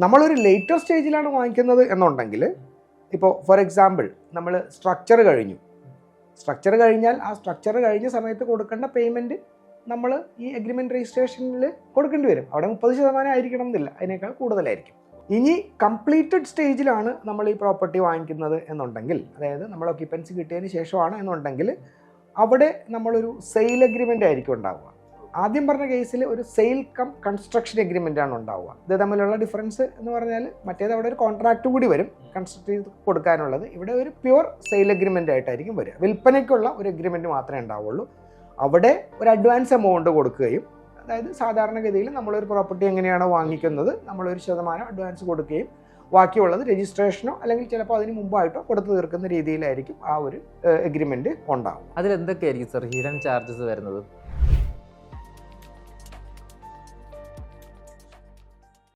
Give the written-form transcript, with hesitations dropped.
നമ്മളൊരു ലേറ്റർ സ്റ്റേജിലാണ് വാങ്ങിക്കുന്നത് എന്നുണ്ടെങ്കിൽ, ഇപ്പോൾ ഫോർ എക്സാമ്പിൾ നമ്മൾ സ്ട്രക്ചർ കഴിഞ്ഞാൽ ആ സ്ട്രക്ചർ കഴിഞ്ഞ സമയത്ത് കൊടുക്കേണ്ട പേയ്മെൻറ്റ് നമ്മൾ ഈ എഗ്രിമെൻറ്റ് രജിസ്ട്രേഷനിൽ കൊടുക്കേണ്ടി വരും. അവിടെ 30% ആയിരിക്കണം എന്നില്ല, അതിനേക്കാൾ കൂടുതലായിരിക്കും. ഇനി കംപ്ലീറ്റഡ് സ്റ്റേജിലാണ് നമ്മൾ ഈ പ്രോപ്പർട്ടി വാങ്ങിക്കുന്നത് എന്നുണ്ടെങ്കിൽ, അതായത് നമ്മൾ ഒക്യുപ്പൻസി കിട്ടിയതിന് ശേഷമാണ് എന്നുണ്ടെങ്കിൽ, അവിടെ നമ്മളൊരു സെയിൽ എഗ്രിമെൻ്റ് ആയിരിക്കും ഉണ്ടാവുക. ആദ്യം പറഞ്ഞ കേസിൽ ഒരു സെയിൽ കം കൺസ്ട്രക്ഷൻ എഗ്രിമെൻ്റ് ആണ് ഉണ്ടാവുക. ഇത് തമ്മിലുള്ള ഡിഫറൻസ് എന്ന് പറഞ്ഞാൽ, മറ്റേത് അവിടെ ഒരു കോൺട്രാക്റ്റ് കൂടി വരും കൺസ്ട്രക്ട് ചെയ്ത് കൊടുക്കാനുള്ളത്. ഇവിടെ ഒരു പ്യുവർ സെയിൽ എഗ്രിമെൻ്റ് ആയിട്ടായിരിക്കും വരിക. വിൽപ്പനയ്ക്കുള്ള ഒരു എഗ്രിമെൻറ്റ് മാത്രമേ ഉണ്ടാവുള്ളൂ. അവിടെ ഒരു അഡ്വാൻസ് എമൗണ്ട് കൊടുക്കുകയും, അതായത് സാധാരണഗതിയിൽ നമ്മളൊരു പ്രോപ്പർട്ടി എങ്ങനെയാണോ വാങ്ങിക്കുന്നത്, നമ്മളൊരു ശതമാനം അഡ്വാൻസ് കൊടുക്കുകയും ബാക്കിയുള്ളത് രജിസ്ട്രേഷനോ അല്ലെങ്കിൽ ചിലപ്പോൾ അതിന് മുമ്പായിട്ടോ കൊടുത്തു തീർക്കുന്ന രീതിയിലായിരിക്കും ആ ഒരു എഗ്രിമെൻറ്റ് ഉണ്ടാവും. അതിലെന്തൊക്കെയായിരിക്കും സർ ഹിഡൻ ചാർജസ് വരുന്നത്?